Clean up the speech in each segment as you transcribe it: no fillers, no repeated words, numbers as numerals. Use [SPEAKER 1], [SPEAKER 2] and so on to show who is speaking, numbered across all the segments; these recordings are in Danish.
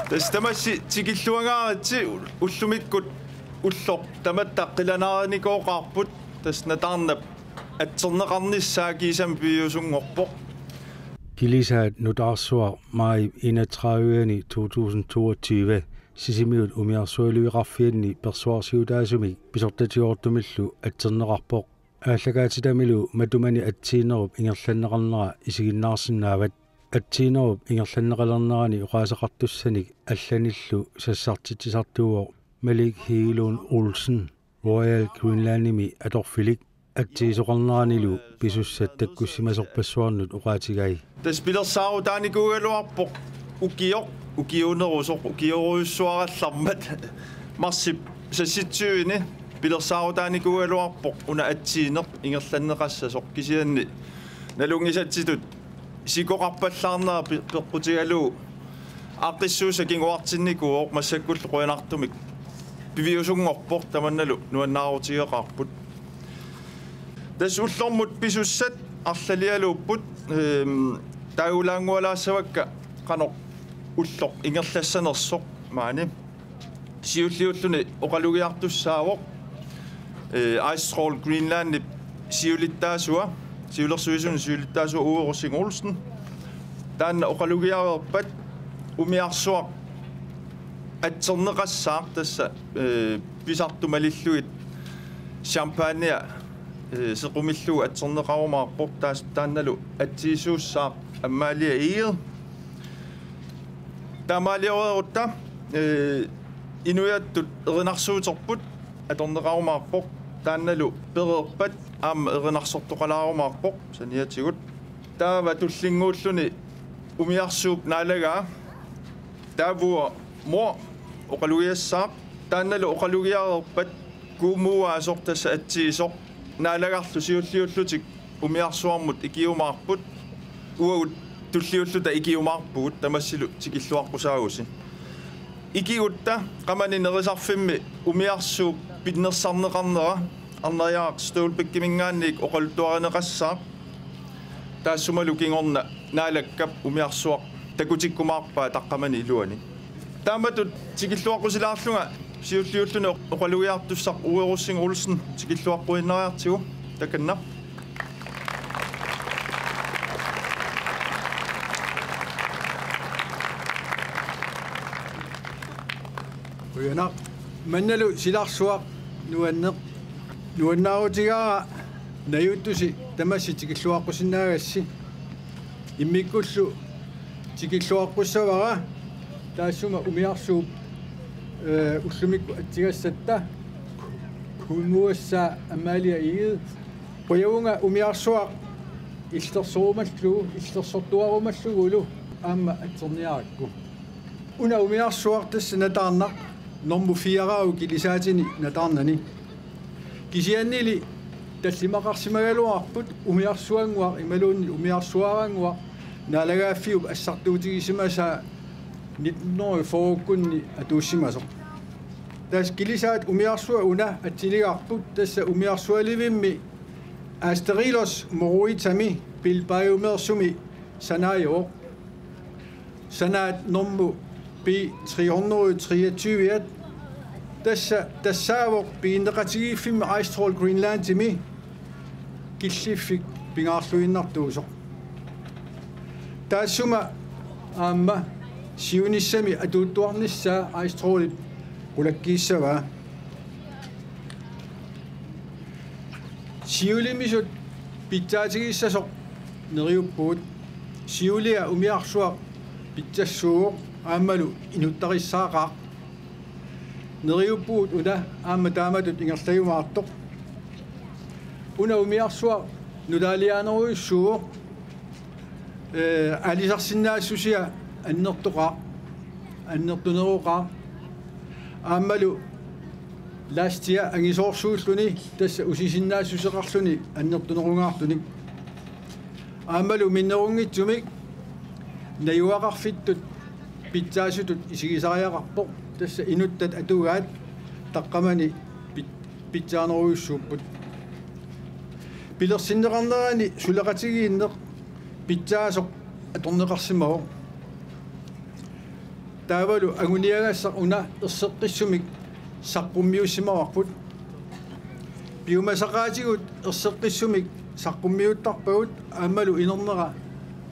[SPEAKER 1] Tastamassi tikilluangaaratsi ullumikkut ullor tamattaqqilanaarnikooqarput tasnataarnap atserneqarnissaa kiisam piusungorpoq
[SPEAKER 2] Kilisaat nutaarsuar mai 31. 2022 sisimiut umiarsualuiqarfianni persuarsiutaasumi pisortatiortumillu atserneqarpoq ааллагаатитамилу матумани атсиинеруп ингерланнеқарнера исигиннаарсиннаават атсиинеруп ингерланнеқалернерани уқаасеқартуссаник алланиллу сассартитсисартуо Malik Heilun Olsen Royal Greenlandimi аторфилик атсиисоқарнераниlu писуссат таккуссимасорпассуарнут уқаатигай
[SPEAKER 1] таспилерсаарутааникуугалуарпоқ укиунерусоқ укиоруйуссуараллармат марсип сасситсуини пилерсаарутааникуугалуарпоқ уна атсиинеқ ингерланнеқассасоқ кисианни налунгисатситут сикоқарпаллаарнера пеққутигалуу аққиссууса кингуартинникуоқ массаккуллу қуянартумик пивиусунгорпоқ таманналу нуаннаарутигеқарпут тас уллормут писуссат арлалиалууппут таулаангуалаассавакка қанеқ уллоқ ингерлассанерсоқ маани сиуллиуллуни оқалугиартуссаавоқ Icetroll Greenland сиулиттаасуа сиулерсуисуни сиулиттаасуа уерусин Olsen таанна оқалугиаверпат умиарсуақ атсернеқассаақ тасса писартумалиллугит шампаниа сеқумиллугу атсернеқарумаарпоқ таас таанналу атсиисууссаақ аммаалиа иил тамаалиорерутта инуяттут эринарсуутерпут аторнеқарумаарпоқ таанналу перерпат аама эринарсортоқалаарумаарпоқ саниатигут таава туллингууллуни умиарсууп наалагаа таавуа мо оқалугиассаақ таанналу оқалугиарерпат куумууаасортасса атсиисоқ наалагарлу сиуллиуллутик умиарсуармут икиумаарпут уагут туллиуллута икиумаарпугут тамассилу тикиллуарпусаагуси икигутта qamani nerisarfimmi umiarsuup pinnersarneqarnera arneriaaq stoolpikkimingaannik oqaltuarineqassaaq taassumalu kingorna naalakkap umiarsuaq takutikkumaarpaa taqqamani iluani taamatut tikilluaqqusilaarlunga siulliulluni oqalugiartussaq uerussing Olsen tikilluaqquinneriartigu takanna
[SPEAKER 3] Uyanaq mannalu silarsuaq nuannaarutigaa nayuttusi tamassi tikilluaqqusinnaagassi immikkullu tikilluaqqussavara taassuma umiarsuup ullumikku atsigassatta kuumuassa amaalia iid qoyavunga umiarsuaq illersortuarumallugulu aamma atserniarakku una umiarsuaq tassa nataarnaq nummer 4 kilisaatini nataarnani kisiannili tallimaqarsimagaluarput umiarsuanguaq imaluunni umiarsuaranguaq naalagaaffiup assartuutigisimasa 19 forkunni atuussimasoq tas kilisaat umiarsua una atiligarput tassa umiarsualivimmi asterilos moruitami pilpaiumersumi sanaajoq sanaat nummer B323 tassaavoq piinneqatigifimmi Icetroll Greenland timi killiffik pingaarluinnartuusoq taassuma aamma siunissami atuuttuarnissaa Icetrollit ulakkiissavaa siulimisut pitsaatigissasoq neriuppuut siulia umiarsuaq pitsassuuq aammalu inuttarissaaqaaq neriuppuut una aamma taamatut ingerlajumaartoq una umiarsuaq nulaaliaaneruissuuq alisarsinnaasussia annertoqaa annertuneruqaa aammalu lastia angisoorsuulluni tassa usisinnaasuseqarluni annertunerungaartunik aammalu minnerungitsumik najuaqarfittut pitsaasutut isigisariaqarpoq tassa inuttat atugaat taqqamani pitsaaneruissuupput pilersinneqarnerani sulaqatigiinneq pitsaasoq atorneqarsimagoq таавалу агуниагаассақ уна ерсеққиссумик саққуммиуссимаварпут пиумасақаатигут ерсеққиссумик саққуммиуттарпагут аамалу инернера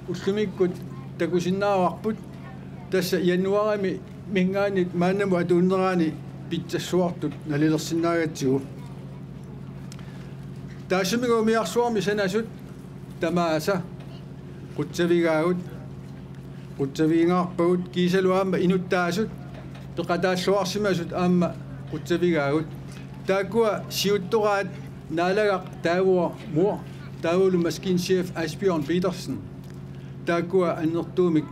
[SPEAKER 3] уллумиккут такусиннааварпут тасса януарами мингаанит маанаму атууннераани питсассуартут налилерсинаагатсигу таасумигумиарсуарми санасут тамааса qutsavigagut qutsaviingаарpagut kiisaluaamma inuttaasut peqataаллуарсимасут аама qutsavigagut тааккуа сиуттораат наалагақ таавуа муа таавулу маскинчеф Asbjørn Petersen тааккуа аннертуумик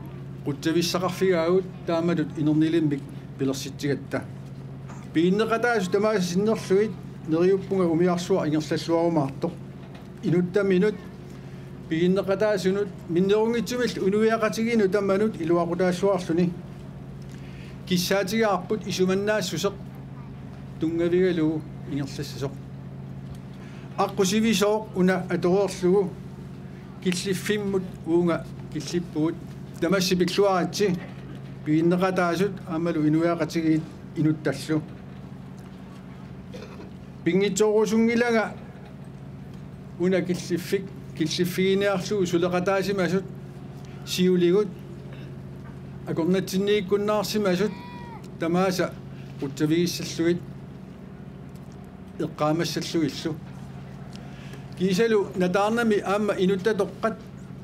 [SPEAKER 3] qutsavissaqqarfigaagut таамалут инернилиммик пилерситсигатта пииннеқатаасу тамааса синнерлугит нериуппунга умиарсуа ингерллаллуарумаартоқ инуттаминут пииннеқатаасунут миннерунгитсумил унуиақатигину тамманут илуақутаассуарлуни киссаатигаарпут исуманнаассусеқ тунгавигалугу ингерлассасоқ аққусивисооқ уна аторуерлугу киллиффиммут уунга киллиппугут тамассипиклуаратси пииннеқатаасут аамалу инуиақатигиит инутталлу пингитсоорусунгилага уна киллиффигиниарлугу сулеқатаасимасут сиулигут акорнатсиннииккуннаарсимасут тамааса qutsavigissalluit эққаамассаллугиллу кисалу натаарнами аама инуттатоққат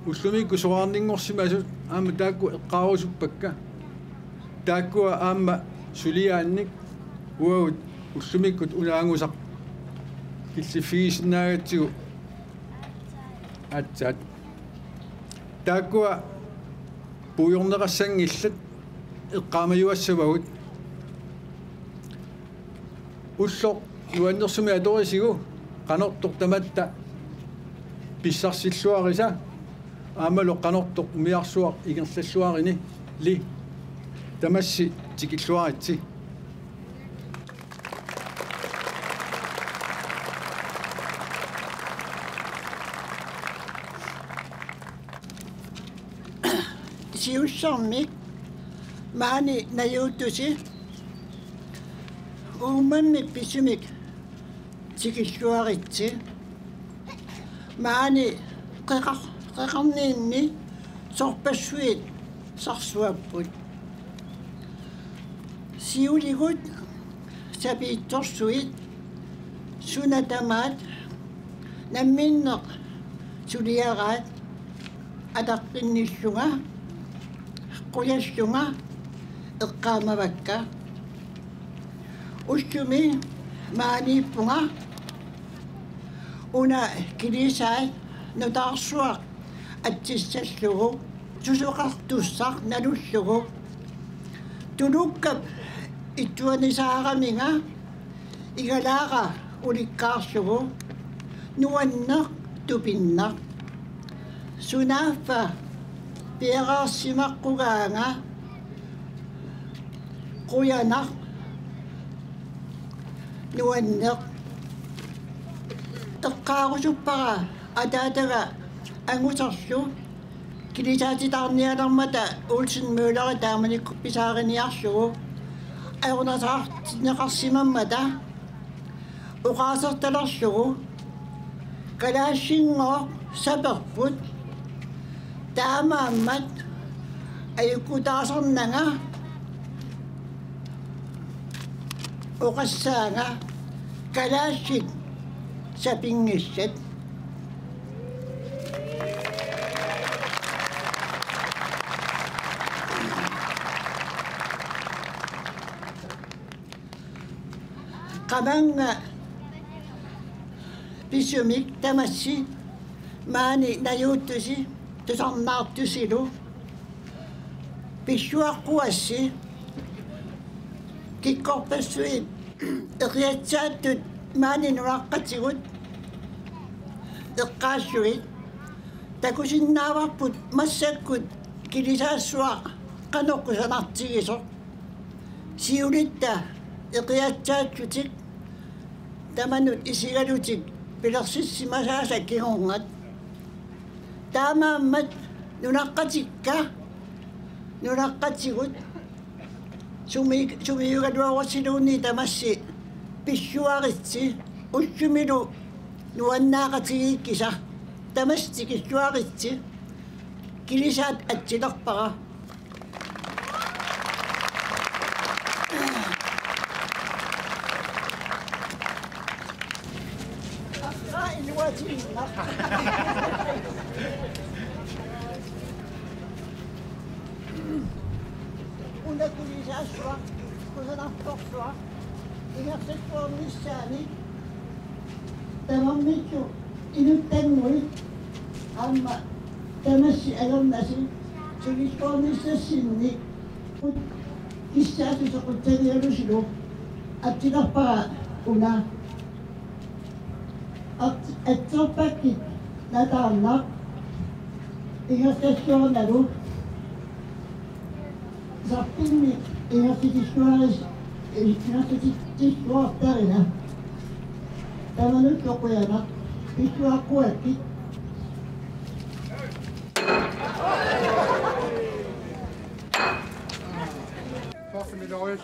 [SPEAKER 3] уллумикку суаарнингорсимасут аама таакку эққаарусуппакка тааккуа аама сулиаанник уаут уллумиккут унаангусақ киллиффигисиннаагатсигу атсат тааккуа пуйорнеқассангиллат эққаамаюассавагут уллоқ нуаннерсуми аторисигу канортоқ таматта писсарсиллуариса аамалу канортоқ умиарсуақ игерллаллуарини ли тамасси тикиллуаритси
[SPEAKER 4] сиуссармик маани наюутуси уумамми писумик тикиллуаритси маани qeqarniinni sorpassuit sarsuapput siuligut sapiittorsuit sunatamaat namminneq suliaraat ataqqinnissunga quyassunga eqqaamavakka ussumi maaniippunga una kilisaat nutaarsuaq атсиссаллугу сусоқартуссақ налуллугу тулуккап иттуанисаараминга игалаара уликкаарлугу нуаннеқ тупиннақ сунааффа пиараарсимаққугаанга қуянақ нуаннеқ эққаарусуппара атаатага ангусарлу килисаатитаарниалармата Olsen Møller тааманикку писаариниарлугу аерунасаартинеқарсимаммата уқаасерталерлугу калаашингоо саперпут таамааммат аюккутаасернага оқассаага калаашит сапингиссат qamanga pisumik tamassi maani nayuuttusi tusarnaartusilu pissuaqquassi kikkorpassuit eqiatsaattut maani nunaqqatigut eqqaassuit takusinnaavarput massakkut kilisaassuaq qanoqqusанартигисоq siulitta eqiatsaattutik tamanut isigalutik pilersissimasaasa kingorngat taamaammat nunaqqatikka nunaqqatigut Sumiugaluarsiluuni tamassi pissuaritsi ussumilu nuannaaqatigiikkisa tamassi kissuaritsi kilisaat atsilerpara Una kulisaasua kusanartorsua ingerseksuornissaani tamammitsu inuttangui amma tamassi alernasi sulissuornissassinni kissaatusequttanialusilu atsilerpara una atserpakkit nataarnaq ingerseksuornalu Sarpinni ingersitissuartarina tamanuttoquyana pissuaqquakkit
[SPEAKER 3] Forskningsåret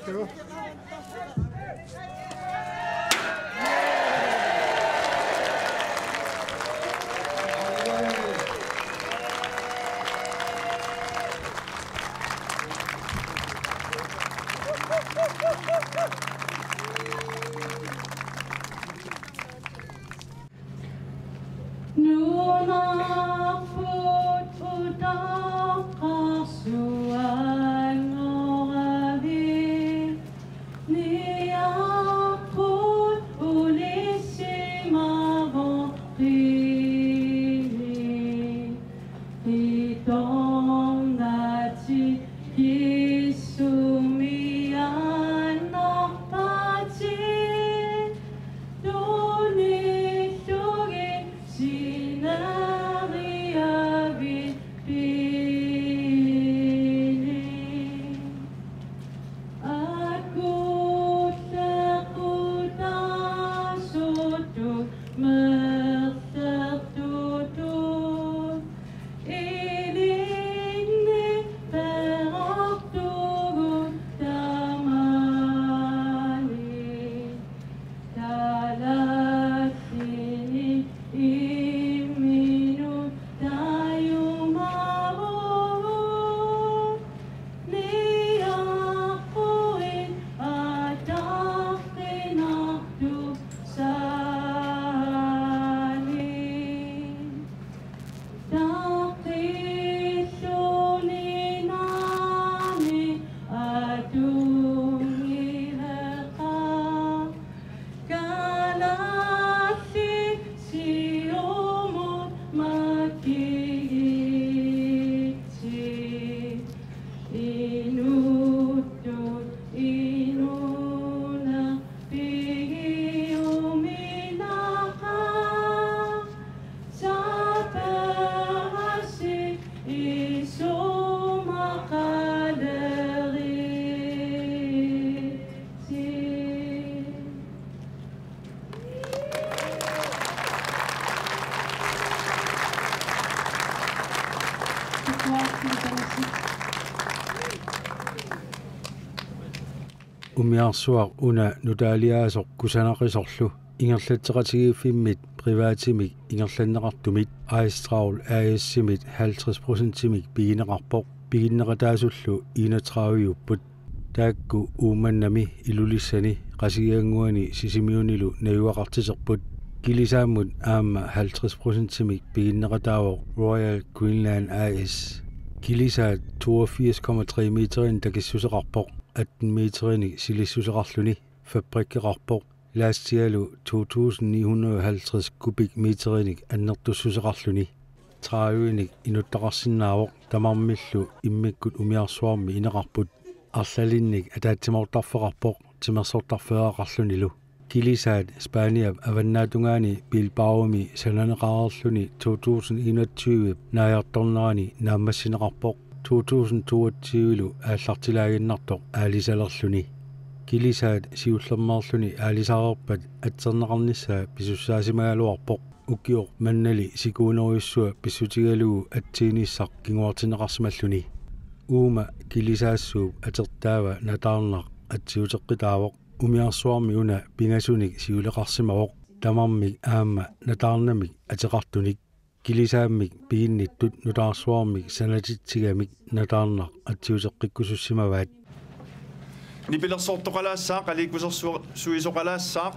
[SPEAKER 2] Umiarsuaq una nutaaliaasoq kusanaqisорlu ingerlatteqatigiiffimmit privaatimik ingerlanneqartumit Aistraul AS-simit 50%-imik pigineqarpoq piginneqataasullu 31-upput taakku uumannami ilulissani qasigianguani sisimiunilu nayuaqartiserput kilisaammut aamma 50%-imik piginneqataawoq Royal Greenland AS kilisaat 82,3 meterin takissuseqarpoq 18 meterini silissuseqarluni fabrikkeqarpoq laastialu 2950 kubikmeterinik annertussuseqarluni traayuinik inuttaqarsinnaavoq tamarmillu immikkut umiarsuarmi ineqarput arlalinnik ataatsimortarfeqarpoq timersortarfeaqarlunilu kilisaat Spaniab avannaatungaani Bilbaomi sananeqarerluni 2021 naajartornerani naammassineqarpoq 2022 aallartilaaginnartoq aalisalerluni kilisaat siullermaarluni aalisaareerpat atserneqarnissaa pisussaasimaгаluарpoq ukiоq mannali sikuuneruissua pissutigalugu atsiinissaq kinguartineqarsimalluni уuma килисаассууп атертаава натаарнақ атсиутеққитаавоқ умиарсуарми уна пингасуник сиулеқарсимавоқ тамармик аама натаарнамик атеқартуник килисааммик пиинниттут нутаарсуармик санатитсигамик натаарнақ атсиутеққиккусуссимаваат
[SPEAKER 1] нипилерсоортоқалаассаа қаликусерсуисоқалаассаа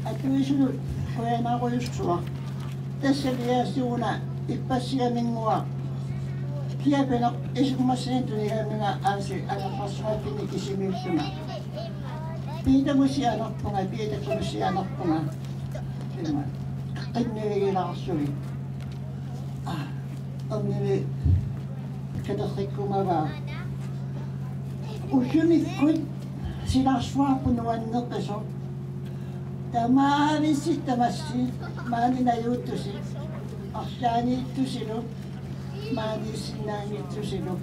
[SPEAKER 4] Atuisulu koenaruissua. Tässä viestiuna ippasiamingua. Kiepena isikumassentuni minä ansi aina passuatini kisimyksymä. Piitämusia noppunga, piitämusia noppunga. Enneli larsui. Onneli kaderrikkumavaa ussunikkut sinarsuarpunuanneqqiso tamaavissi tamassi maaninajuttusi arlaaniittusilu maaniissinnaangittusilu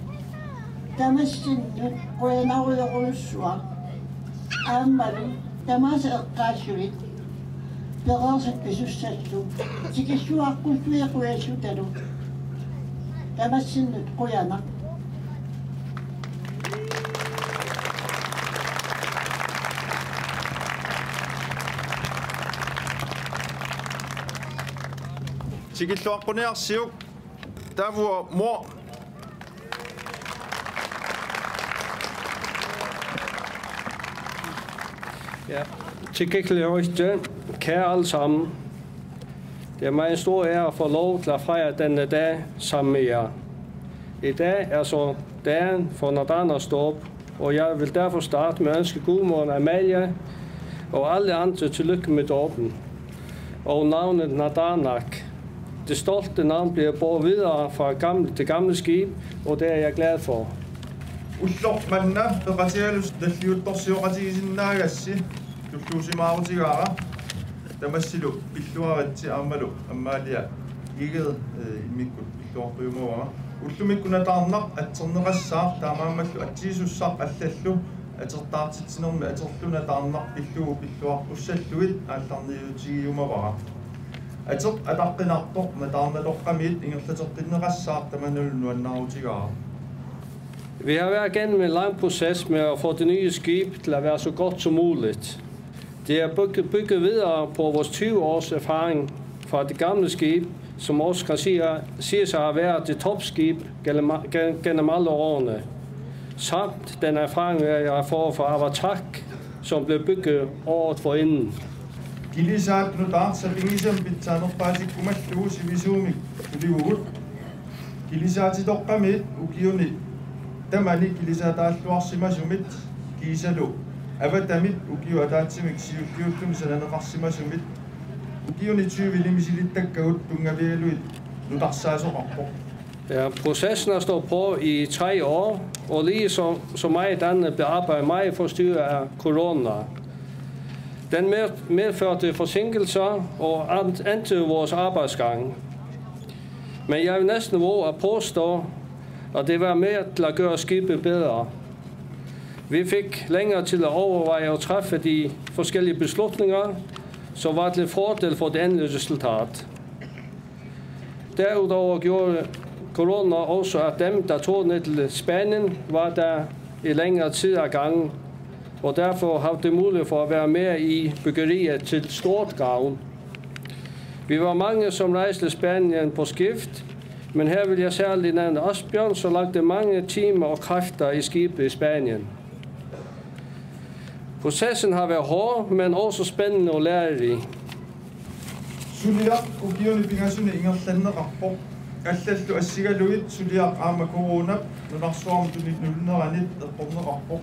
[SPEAKER 4] tamassinnut qoyanaruyoqulussua aammalu tamaasa eqqaassulit pereersak pisussallu tikissuaqqulluiquyassutalu tamassinnut qoyana
[SPEAKER 1] Sigilluaqquniarsiuk tavua mo
[SPEAKER 5] Ja, til Gækkeløjste, kære alle sammen. Det er mig en stor ære at få lov til at fejre denne dag sammen med jer. I dag er så dagen for Nadarnas dåb, og jeg vil derfor starte med at ønske gudmoderen Amalie og alle andre tillykke med dåben og navnet Nadarnak. Det stolte navn bliver båret videre fra gamle til gamle skib, og det er jeg glad for.
[SPEAKER 1] ullormanna peqatialus talliuttorsiuqatigisinnagassi tulluusimaarutigaara tamassilu pilluaritsi aammalu ammaalia iged immikkut pilluarpuyumaga ullumikkunataarnaq atserneqassaar taamaammallu atsiisussaq allallu atertaartitsinermi aterlunataarnaq pilluarpussalluit aallarniutigiumavara ater ataqqinartor nataarnaloqqamiit ingerlaterqinneqassaar tamanulnuannarutigaara.
[SPEAKER 5] Vi har været igennem en lang proces med at få det nye skib til at være så godt som muligt. Det er bygget videre på vores 20 års erfaring fra det gamle skib, som også kan sige sig at være det topskib gennem alle årene. Samt den erfaring, jeg får fra Avatak, som blev bygget året forinden.
[SPEAKER 1] Kilisaat nutar sabingisam pitsanerpaatikkumallugu sivisuumik uliugut kilisaati toqqamit ukiunit tamani kilisaataalluarsimasumit kiisalu avatamit ukiu ataatsimik siukkiuttum sananeqarsimasumit ukiuni 20 limisilittakkagut tungavialuit nutarsaasuqarpoq.
[SPEAKER 5] Ja, processen har stået på i 3 år, og lige så meget andet blev arbejdet meget forstyrret af corona. Den medførte forsinkelser og ændrede vores arbejdsgang. Men jeg vil næsten våge at påstå, at det var med til at gøre skibet bedre. Vi fik længere til at overveje og træffe de forskellige beslutninger, som var til fordel for det endelige resultat. Derudover gjorde corona også, at dem, der tog ned til Spanien, var der i længere tid ad gangen, og derfor havde det mulighed for at være med i byggeriet til stort gavn. Vi var mange, som rejste Spanien på skift, men her vil jeg særligt nævne Asbjørn, som lagde mange timer og kræfter i skibet i Spanien. Processen har været hård, men også spændende og lærerig.
[SPEAKER 1] Suliaq ukiuni pingasuni ingerlanneqarpoq allallu assigaluit suliaq aama corona nunarsuarmtunit nulneranit eqqorneqarpoq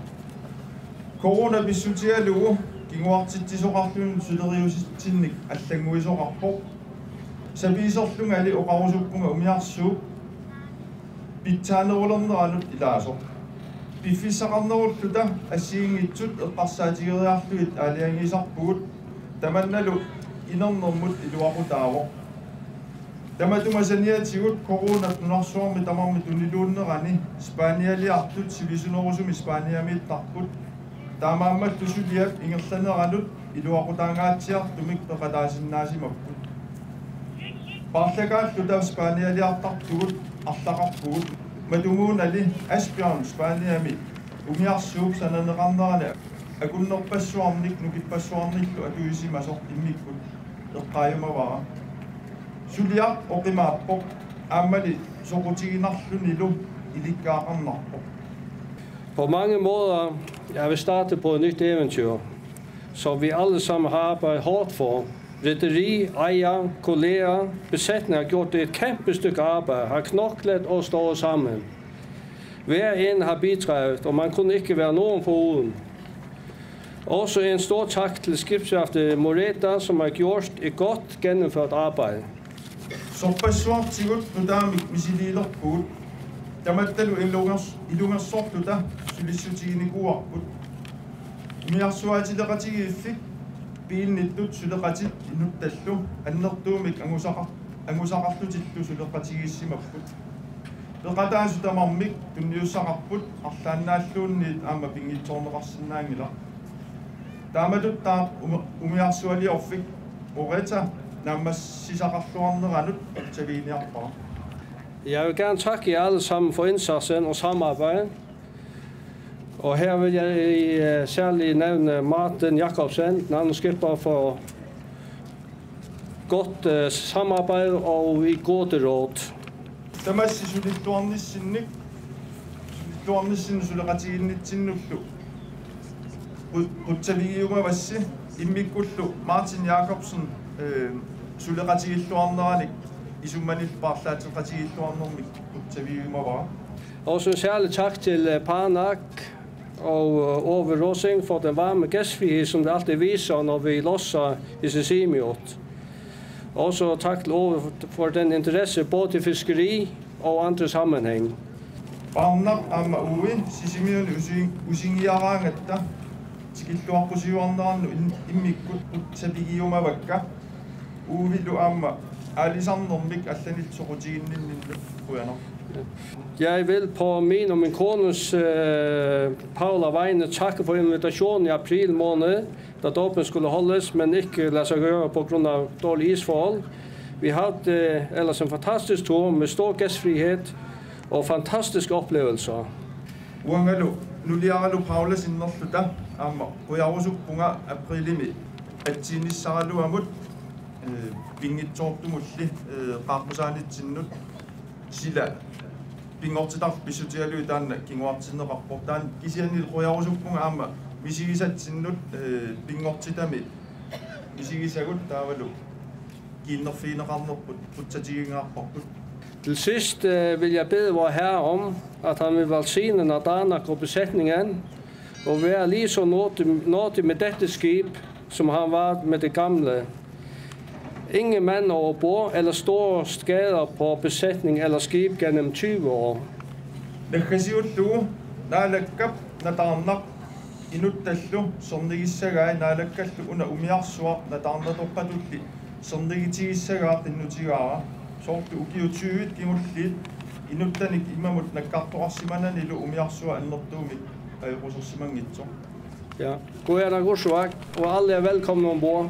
[SPEAKER 1] corona bissutialugu kinguartittisoqartun suderiusitsinnik allanguisoqarpoq sabiiserlunga ali oqarusukkunga umiarsuup pittaanerulerneranut ilaasoq piffissaqarnerulluta assiingitsut eqqarsaatigeриarluit aaliangisarpugut tamannalu inernermut iluaqutaavoq tamatumasaniatigut coronat nunarsuarmi tamarmi tuniluunnerani Spanialiartut sivisunerusum Spaniamiittarput taamaammallu suliap ingerlaneranut iluaqutaangaatsiartumik peqataasinnaasimapput parlagaalluta Spanialiartartugut arlaqarpugut matumuunali Asbjørn Spaniami umiarsuup sananeqarnerani akunnerpassuarnik nukippassuarniklu atuisimasoq immikkut eqqaayumavara suliaq oqimaappoq aammali soqutiginarlunilu ilikkaaqarnarpoq.
[SPEAKER 5] På mange måder jeg vil starte på et nyt eventyr, som vi alle sammen har arbejdet hårdt for. Rederi, ejer, kolleger, besætninger har gjort et kæmpe stykke arbejde, har knoklet og stået sammen. Hver en har bidraget, og man kunne ikke være nogen foruden. Også en stor tak til skibsværftet Moreta, som har gjort et godt gennemført arbejde.
[SPEAKER 1] Sorpassuartigut nutaamik misiliilerpugut Tamattalu ilungersorluta sulissutiginikuarput. Umiarsuatileqatigiiffik piinnittut suleqatit innuttallu annertuumik angusaqarlutillu suleqatigiissimapput. Peqataasu tamarmik tunniussaqarput arlaannaalluunniit aama pingitsoorneqarsinnaangila. Taamatuttaa umiarsualiorfik oreta nammassisaqarluarneranut taviiniarpara.
[SPEAKER 5] Jeg vil gerne takke jer alle sammen for indsatsen og samarbejdet. Og her vil jeg særlig nævne Martin Jakobsen, den anden skipper, for godt samarbejde og i gode råd.
[SPEAKER 1] Tamassi sulittuarnissinnik sulaqatiginnitsinullu quttavigiungavassi immikkullu Martin Jakobsen suleqatigilluarneranik isummanilpaarlaatiqatigilluarnermik quttavigiungavara.
[SPEAKER 5] Også en særlig tak til Parnak og Ove Rosing for den varme gæstfrihed, som det altid viser, når vi losser i Sesimiot. Også tak til Ove for den interesse både til fiskeri og andre sammenhæng.
[SPEAKER 1] Parnak amma uvi Sesimion usingiaraangatta tikilluarqusiuarnerannu immikkut quttavigiungavakka uvillu amma alisarnermik allanitsoqutiginninninnu uyaner.
[SPEAKER 5] Jeg vil på min og min kones Paula vegne takke for invitationen i april måned, da dåpen skulle holdes, men ikke lade sig gøre på grund af dårlige isforhold. Vi havde ellers en fantastisk tur med stor gæstfrihed og fantastiske oplevelser.
[SPEAKER 1] Uangalu, nuliaralu Paula sinnerluta amma qujarusuppunga aprilimi atsinissaralu amut pingitsoortumulli qaarpusaanittinnut sila pingortitar pisutialu taanna kinguartinneqarpor taan kisianil qujarusuppunga amma misigisatsinnut pingortitami misigisagut taavalu kiinnerfiineqarnerput putsatigingaarparput.
[SPEAKER 5] Til sidst vil jeg bede vor Herre om, at han vil velsigne Nadanak og besætningen, og være lige så nådig med dette skib, som han var med det gamle. Ingen mand overbord eller store skader på besætning eller skib gennem 20 år.
[SPEAKER 1] Nakhasiullu naalakkap natarnak inuttallu sornigissagaai naalakkallu una umiarsuaq natarnatorpatulli sornigitigissagaa tinnutigaara soortu ukiutyuit kimulliit inuttanik imamut nakkartoqarsimananilu umiarsua annertuumik aequsorsimangitso.
[SPEAKER 5] Ja, god er der god og alle er velkomne ombord.